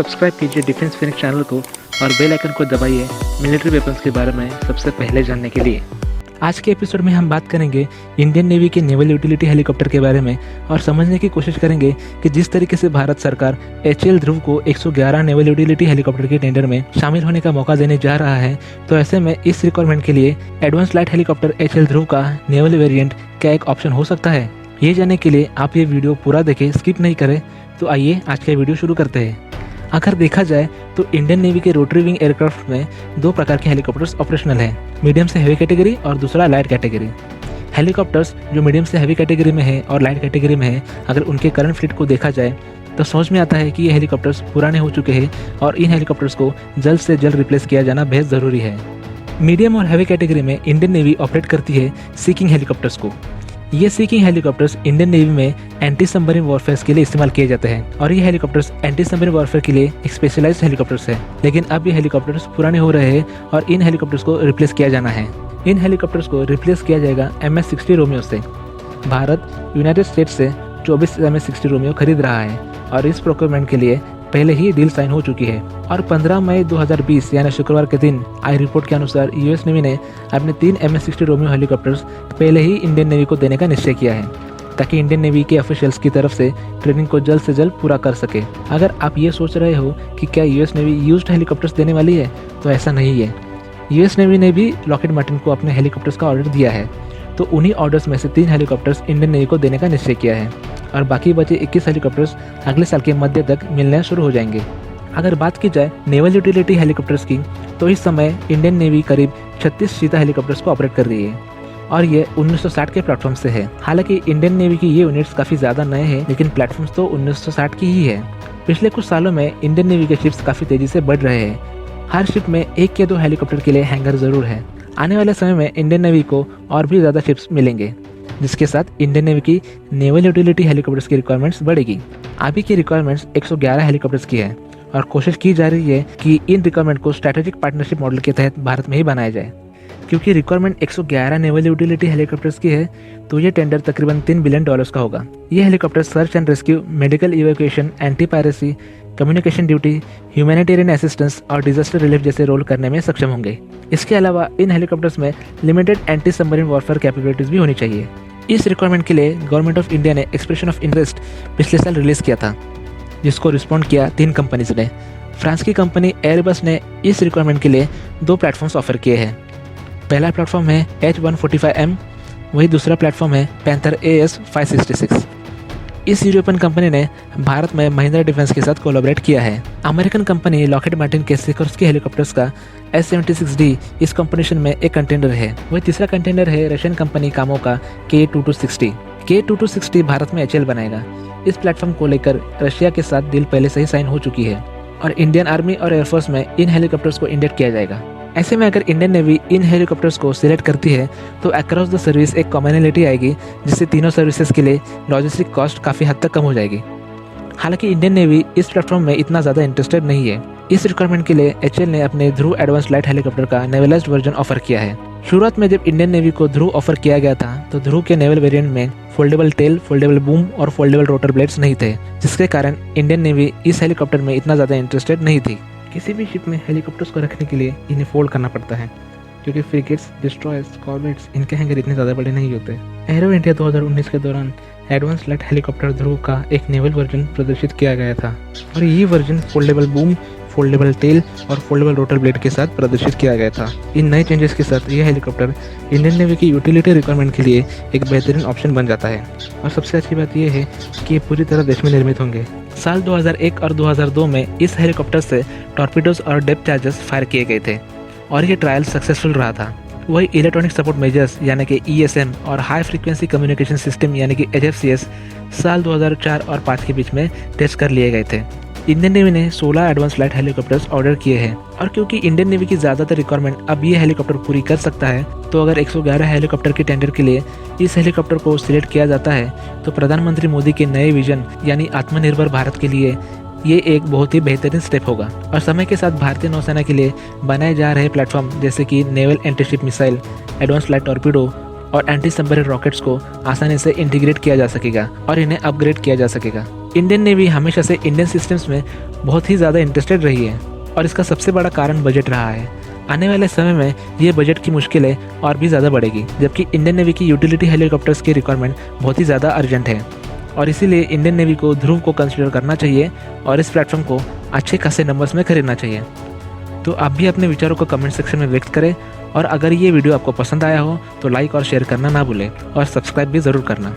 Subscribe कीजिए defence Phoenix channel को और बेल आइकन को दबाइए मिलिट्री वेपन्स के बारे में सबसे पहले जानने के लिए। आज के एपिसोड में हम बात करेंगे इंडियन नेवी के नेवल यूटिलिटी हेलीकॉप्टर के बारे में और समझने की कोशिश करेंगे कि जिस तरीके से भारत सरकार HAL ध्रुव को 111 नेवल यूटिलिटी हेलीकॉप्टर के टेंडर में शामिल होने का मौका देने जा रहा है, तो ऐसे में इस रिक्वायरमेंट के लिए एडवांस लाइट हेलीकॉप्टर HAL ध्रुव का नेवल वेरिएंट क्या एक ऑप्शन हो सकता है। ये जानने के लिए आप ये वीडियो पूरा देखें, स्किप नहीं करें। तो आइए आज का वीडियो शुरू करते हैं। अगर देखा जाए तो इंडियन नेवी के रोटरी विंग एयरक्राफ्ट में दो प्रकार के हेलीकॉप्टर्स ऑपरेशनल हैं, मीडियम से हैवी कैटेगरी और दूसरा लाइट कैटेगरी। हेलीकॉप्टर्स जो मीडियम से हैवी कैटेगरी में है और लाइट कैटेगरी में है, अगर उनके करंट फ्लीट को देखा जाए तो समझ में आता है कि ये हेलीकॉप्टर्स पुराने हो चुके हैं और इन हेलीकॉप्टर्स को जल्द से जल्द रिप्लेस किया जाना बेहद ज़रूरी है। मीडियम और हैवी कैटेगरी में इंडियन नेवी ऑपरेट करती है सीकिंग हेलीकॉप्टर्स को। ये सीकिंग हेलीकॉप्टर्स इंडियन नेवी में एंटी सबमरीन वॉरफेयर के लिए इस्तेमाल किए जाते हैं और ये हेलीकॉप्टर्स एंटी सबमरीन वॉरफेयर के लिए एक स्पेशलाइज्ड हेलीकॉप्टर्स है। लेकिन अब ये हेलीकॉप्टर्स पुराने हो रहे हैं और इन हेलीकॉप्टर्स को रिप्लेस किया जाना है। इन हेलीकॉप्टर्स को रिप्लेस किया जाएगा MS-60 रोमियो से। भारत यूनाइटेड स्टेट्स से 24 MS-60 रोमियो खरीद रहा है और इस प्रोक्योरमेंट के लिए पहले ही डील साइन हो चुकी है और 15 मई 2020 यानी शुक्रवार के दिन आई रिपोर्ट के अनुसार US नेवी ने अपने 3 MS-60 रोमियो हेलीकॉप्टर्स पहले ही इंडियन नेवी को देने का निश्चय किया है, ताकि इंडियन नेवी के ऑफिशियल्स की तरफ से ट्रेनिंग को जल्द से जल्द पूरा कर सके। अगर आप ये सोच रहे हो कि क्या US नेवी यूज्ड हेलीकॉप्टर्स देने वाली है, तो ऐसा नहीं है। US नेवी ने भी लॉकहीड मार्टिन को अपने हेलीकॉप्टर्स का ऑर्डर दिया है, तो उन्हीं ऑर्डर्स में से 3 हेलीकॉप्टर्स इंडियन नेवी को देने का निश्चय किया है और बाकी बचे 21 हेलीकॉप्टर्स अगले साल के मध्य तक मिलने शुरू हो जाएंगे। अगर बात की जाए नेवल यूटिलिटी हेलीकॉप्टर्स की, तो इस समय इंडियन नेवी करीब 36 चीता हेलीकॉप्टर्स को ऑपरेट कर रही है और ये 1960 के प्लेटफॉर्म से है। हालांकि इंडियन नेवी की ये यूनिट्स काफ़ी ज़्यादा नए हैं, लेकिन प्लेटफॉर्म्स तो 1960 की ही है। पिछले कुछ सालों में इंडियन नेवी के शिप्स काफ़ी तेज़ी से बढ़ रहे हैं। हर शिप में 1 या 2 हेलीकॉप्टर के लिए हैंगर ज़रूर है। आने वाले समय में इंडियन नेवी को और भी ज़्यादा शिप्स मिलेंगे, जिसके साथ इंडियन नेवी की नेवल यूटिलिटी हेलीकॉप्टर्स की रिक्वायरमेंट्स बढ़ेगी। अभी की रिक्वायरमेंट्स 111 हेलीकॉप्टर्स की है और कोशिश की जा रही है कि इन रिक्वायरमेंट को स्ट्रैटेजिक पार्टनरशिप मॉडल के तहत भारत में ही बनाया जाए। क्योंकि रिक्वायरमेंट 111 नेवल यूटिलिटी हेलीकॉप्टर्स की है, तो ये टेंडर तकरीबन $3 बिलियन का होगा। ये helicopter search and rescue, medical evacuation, anti piracy, communication duty, humanitarian assistance और डिजास्टर रिलीफ जैसे रोल करने में सक्षम होंगे। इसके अलावा इन हेलीकॉप्टर्स में limited anti submarine warfare capabilities भी होनी चाहिए। इस रिक्वायरमेंट के लिए गवर्नमेंट ऑफ इंडिया ने एक्सप्रेशन ऑफ इंटरेस्ट पिछले साल रिलीज किया था, जिसको रिस्पॉन्ड किया 3 कंपनीज ने। फ्रांस की कंपनी एयरबस ने इस रिक्वायरमेंट के लिए 2 प्लेटफॉर्म्स ऑफर किए हैं। पहला प्लेटफॉर्म है H145M, वही दूसरा प्लेटफॉर्म है पैंथर AS566। इस यूरोपियन कंपनी ने भारत में महिंद्रा डिफेंस के साथ कोलैबोरेट किया है। अमेरिकन कंपनी लॉकहीड मार्टिन के सिकोर्स्की हेलीकॉप्टर्स का S-76D इस कॉम्बिनेशन में एक कंटेंडर है। वही तीसरा कंटेंडर है रशियन कंपनी कामो का K-2260। K-2260 भारत में HAL बनाएगा। इस प्लेटफॉर्म को लेकर रशिया के साथ डील पहले से ही साइन हो चुकी है और इंडियन आर्मी और एयरफोर्स में इन हेलीकॉप्टर्स को इंडेक्ट किया जाएगा। ऐसे में अगर इंडियन नेवी इन हेलीकॉप्टर्स को सिलेक्ट करती है, तो अक्रॉस द सर्विस एक कॉमनैलिटी आएगी, जिससे तीनों सर्विसेज के लिए लॉजिस्टिक कॉस्ट काफ़ी हद तक कम हो जाएगी। हालांकि इंडियन नेवी इस प्लेटफॉर्म में इतना ज़्यादा इंटरेस्टेड नहीं है। इस रिक्वायरमेंट के लिए HAL ने अपने ध्रुव एडवांस लाइट हेलीकॉप्टर का नेवलाइज्ड वर्जन ऑफर किया है। शुरुआत में जब इंडियन नेवी को ध्रुव ऑफर किया गया था, तो ध्रुव के नेवल वेरिएंट में फोल्डेबल टेल, फोल्डेबल बूम और फोल्डेबल रोटर ब्लेड्स नहीं थे, जिसके कारण इंडियन नेवी इस हेलीकॉप्टर में इतना ज़्यादा इंटरेस्टेड नहीं थी। किसी भी शिप में हेलीकॉप्टर्स को रखने के लिए इन्हें फोल्ड करना पड़ता है, क्योंकि फ्रिगेट्स, डिस्ट्रॉयर्स, कॉर्वेट्स इनके हैंगर इतने ज़्यादा बड़े नहीं होते। एरो इंडिया 2019 के दौरान एडवांस लाइट हेलीकॉप्टर ध्रुव का एक नेवल वर्जन प्रदर्शित किया गया था और ये version foldable boom, foldable tail और फोल्डेबल रोटर ब्लेड के साथ प्रदर्शित किया गया था। इन नए चेंजेस के साथ यह हेलीकॉप्टर इंडियन नेवी की यूटिलिटी रिक्वायरमेंट के लिए एक बेहतरीन ऑप्शन बन जाता है और सबसे अच्छी बात यह है कि ये पूरी तरह देश में निर्मित होंगे। साल 2001 और 2002 में इस हेलीकॉप्टर से टॉर्पीडोज और डेप्थ चार्जेस फायर किए गए थे और ये ट्रायल सक्सेसफुल रहा था। वही इलेक्ट्रॉनिक सपोर्ट मेजर्स यानी कि ESM और हाई फ्रीक्वेंसी कम्युनिकेशन सिस्टम यानी कि HFCS साल 2004 और 5 के बीच में टेस्ट कर लिए गए थे। इंडियन नेवी ने 16 एडवांस लाइट हेलीकॉप्टर्स ऑर्डर किए हैं और क्योंकि इंडियन नेवी की ज़्यादातर रिक्वायरमेंट अब ये हेलीकॉप्टर पूरी कर सकता है, तो अगर 111 हेलीकॉप्टर के टेंडर के लिए इस हेलीकॉप्टर को सिलेक्ट किया जाता है, तो प्रधानमंत्री मोदी के नए विजन यानी आत्मनिर्भर भारत के लिए ये एक बहुत ही बेहतरीन स्टेप होगा और समय के साथ भारतीय नौसेना के लिए बनाए जा रहे प्लेटफॉर्म जैसे कि naval antiship missile, advance light torpedo और एंटी सबमरीन रॉकेट्स को आसानी से इंटीग्रेट किया जा सकेगा और इन्हें अपग्रेड किया जा सकेगा। इंडियन नेवी हमेशा से इंडियन सिस्टम्स में बहुत ही ज़्यादा इंटरेस्टेड रही है और इसका सबसे बड़ा कारण बजट रहा है। आने वाले समय में ये बजट की मुश्किलें और भी ज़्यादा बढ़ेगी, जबकि इंडियन नेवी की यूटिलिटी हेलीकॉप्टर्स की रिक्वायरमेंट बहुत ही ज़्यादा अर्जेंट है और इसीलिए इंडियन नेवी को ध्रुव को कंसिडर करना चाहिए और इस प्लेटफॉर्म को अच्छे खासे नंबर्स में खरीदना चाहिए। तो आप भी अपने विचारों को कमेंट सेक्शन में व्यक्त करें और अगर ये वीडियो आपको पसंद आया हो तो लाइक और शेयर करना ना भूलें और सब्सक्राइब भी ज़रूर करना।